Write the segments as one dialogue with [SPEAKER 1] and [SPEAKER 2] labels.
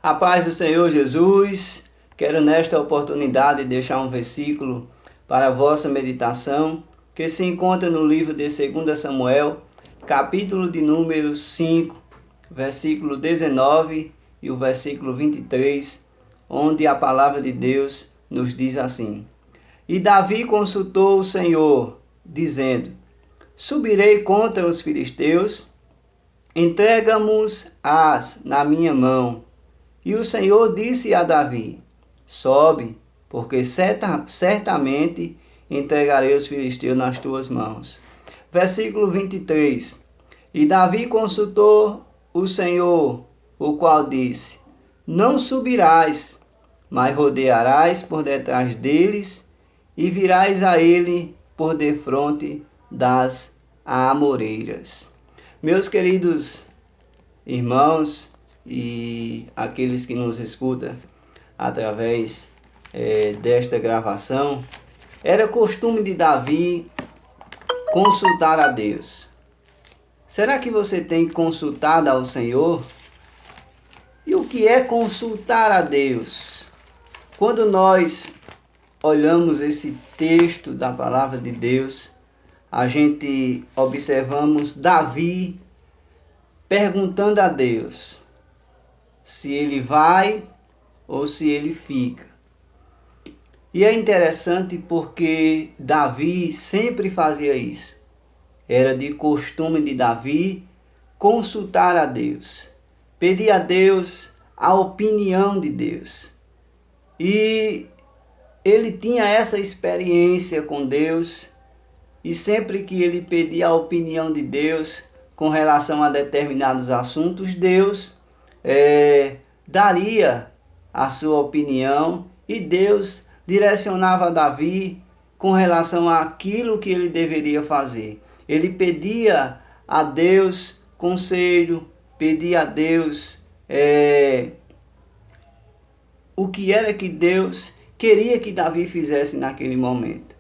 [SPEAKER 1] A paz do Senhor Jesus. Quero nesta oportunidade deixar um versículo para a vossa meditação, que se encontra no livro de 2 Samuel, capítulo de número 5, versículo 19 e o versículo 23, onde a palavra de Deus nos diz assim: E Davi consultou o Senhor, dizendo: Subirei contra os filisteus, entrega-mos-as na minha mão. E o Senhor disse a Davi: Sobe, porque certamente entregarei os filisteus nas tuas mãos. Versículo 23. E Davi consultou o Senhor, o qual disse: Não subirás, mas rodearás por detrás deles e virás a ele por defronte das amoreiras. Meus queridos irmãos e aqueles que nos escutam através desta gravação, era costume de Davi consultar a Deus. Será que você tem consultado ao Senhor? E o que é consultar a Deus? Quando nós olhamos esse texto da palavra de Deus, a gente observamos Davi perguntando a Deus se ele vai ou se ele fica. E é interessante porque Davi sempre fazia isso. Era de costume de Davi consultar a Deus, pedir a Deus a opinião de Deus. E ele tinha essa experiência com Deus, e sempre que ele pedia a opinião de Deus com relação a determinados assuntos, Deus daria a sua opinião, e Deus direcionava Davi com relação àquilo que ele deveria fazer. Ele pedia a Deus conselho, pedia a Deus o que era que Deus queria que Davi fizesse naquele momento.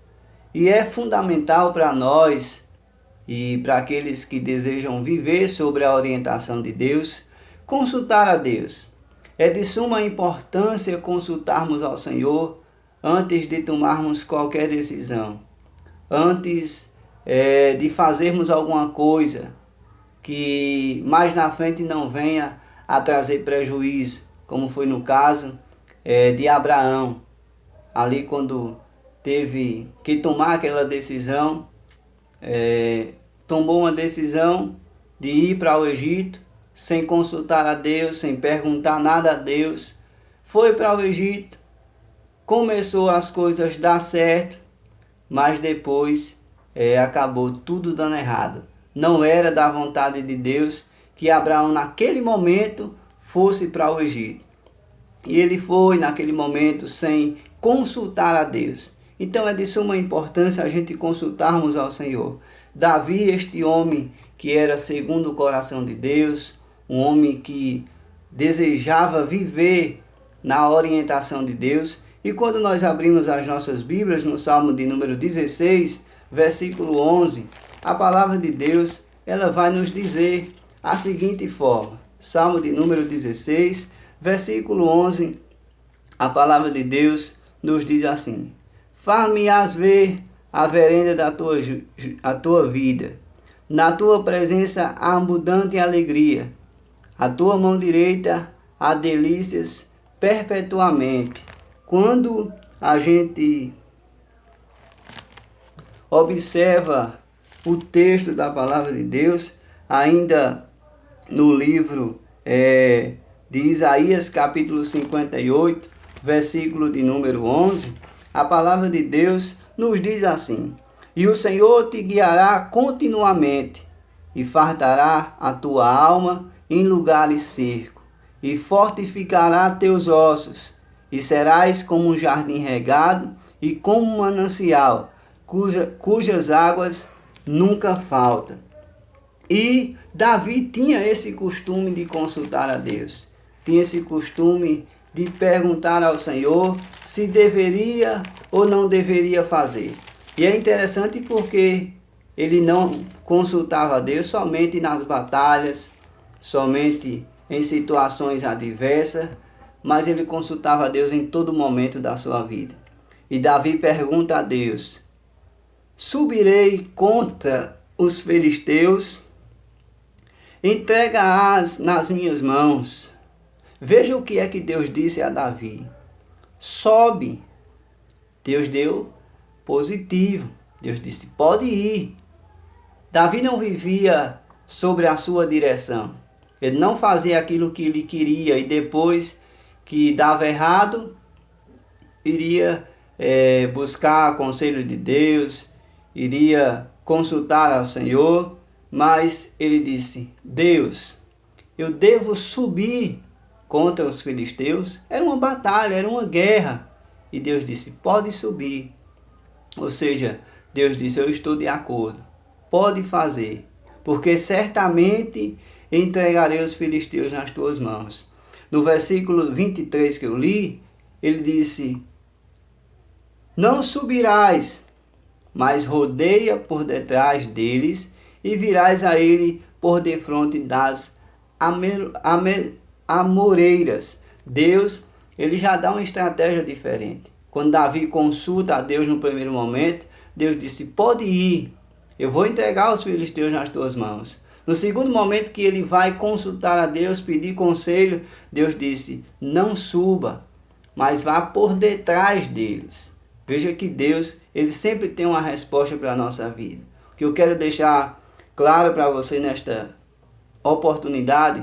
[SPEAKER 1] E é fundamental para nós e para aqueles que desejam viver sobre a orientação de Deus, consultar a Deus. É de suma importância consultarmos ao Senhor antes de tomarmos qualquer decisão. Antes de fazermos alguma coisa que mais na frente não venha a trazer prejuízo, como foi no caso de Abraão. Ali quando teve que tomar aquela decisão, tomou uma decisão de ir para o Egito, sem consultar a Deus, sem perguntar nada a Deus. Foi para o Egito, começou as coisas a dar certo, mas depois acabou tudo dando errado. Não era da vontade de Deus que Abraão naquele momento fosse para o Egito. E ele foi naquele momento sem consultar a Deus. Então é de suma importância a gente consultarmos ao Senhor. Davi, este homem que era segundo o coração de Deus, um homem que desejava viver na orientação de Deus. E quando nós abrimos as nossas Bíblias no Salmo de número 16, versículo 11, a palavra de Deus, ela vai nos dizer a seguinte forma. Salmo de número 16, versículo 11, a palavra de Deus nos diz assim: Far-me-ás ver a vereda da tua vida, na tua presença há abundante alegria, a tua mão direita há delícias perpetuamente. Quando a gente observa o texto da palavra de Deus, ainda no livro de Isaías, capítulo 58, versículo de número 11, a palavra de Deus nos diz assim: E o Senhor te guiará continuamente, e fartará a tua alma em lugares secos, e fortificará teus ossos, e serás como um jardim regado, e como um manancial, cujas águas nunca faltam. E Davi tinha esse costume de consultar a Deus, tinha esse costume de perguntar ao Senhor se deveria ou não deveria fazer. E é interessante porque ele não consultava a Deus somente nas batalhas, somente em situações adversas, mas ele consultava a Deus em todo momento da sua vida. E Davi pergunta a Deus: subirei contra os filisteus? Entrega-as nas minhas mãos. Veja o que é que Deus disse a Davi. Sobe. Deus deu positivo. Deus disse, pode ir. Davi não vivia sobre a sua direção. Ele não fazia aquilo que ele queria e depois que dava errado, iria buscar conselho de Deus, iria consultar ao Senhor, mas ele disse, Deus, eu devo subir contra os filisteus? Era uma batalha, era uma guerra. E Deus disse, pode subir. Ou seja, Deus disse, eu estou de acordo, pode fazer, porque certamente entregarei os filisteus nas tuas mãos. No versículo 23 que eu li, ele disse, não subirás, mas rodeia por detrás deles e virás a ele por defronte das amoreiras. Deus, ele já dá uma estratégia diferente. Quando Davi consulta a Deus no primeiro momento, Deus disse, pode ir, eu vou entregar os filisteus nas tuas mãos. No segundo momento que ele vai consultar a Deus, pedir conselho, Deus disse, não suba, mas vá por detrás deles. Veja que Deus, ele sempre tem uma resposta para a nossa vida. O que eu quero deixar claro para você nesta oportunidade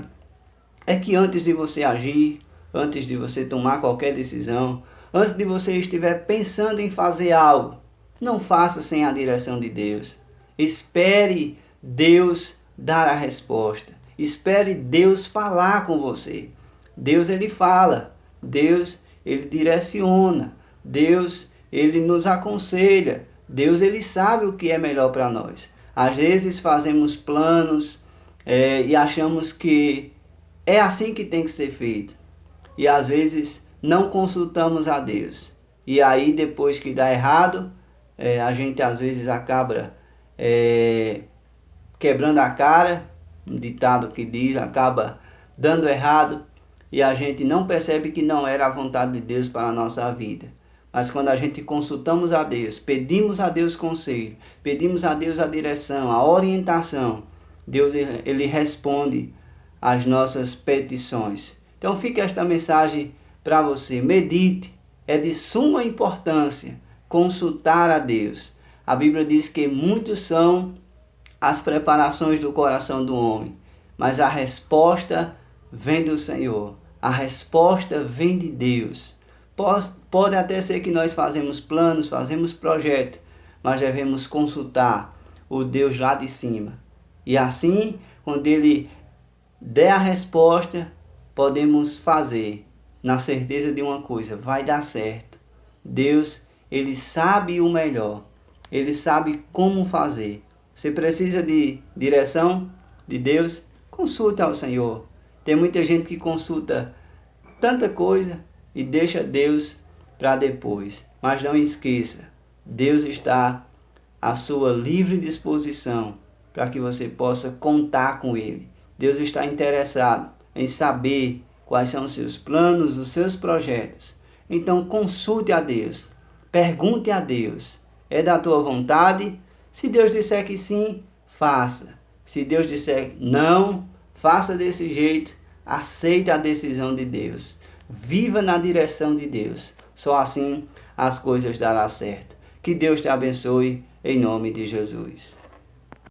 [SPEAKER 1] é que antes de você agir, antes de você tomar qualquer decisão, antes de você estiver pensando em fazer algo, não faça sem a direção de Deus. Espere Deus dar a resposta. Espere Deus falar com você. Deus, ele fala. Deus, ele direciona. Deus, ele nos aconselha. Deus, ele sabe o que é melhor para nós. Às vezes fazemos planos e achamos que é assim que tem que ser feito. E às vezes não consultamos a Deus. E aí depois que dá errado, a gente às vezes acaba quebrando a cara, um ditado que diz, acaba dando errado e a gente não percebe que não era a vontade de Deus para a nossa vida. Mas quando a gente consultamos a Deus, pedimos a Deus conselho, pedimos a Deus a direção, a orientação, Deus ele responde às nossas petições. Então fica esta mensagem para você, medite, é de suma importância consultar a Deus. A Bíblia diz que muitos são as preparações do coração do homem, mas a resposta vem do Senhor, a resposta vem de Deus. Pode até ser que nós fazemos planos, fazemos projetos, mas devemos consultar o Deus lá de cima. E assim, quando Ele der a resposta, podemos fazer, na certeza de uma coisa, vai dar certo. Deus, ele sabe o melhor, ele sabe como fazer. Você precisa de direção de Deus? Consulta ao Senhor. Tem muita gente que consulta tanta coisa e deixa Deus para depois. Mas não esqueça, Deus está à sua livre disposição para que você possa contar com Ele. Deus está interessado em saber quais são os seus planos, os seus projetos. Então consulte a Deus, pergunte a Deus, é da tua vontade? Se Deus disser que sim, faça. Se Deus disser não, faça desse jeito, aceite a decisão de Deus. Viva na direção de Deus. Só assim as coisas darão certo. Que Deus te abençoe em nome de Jesus.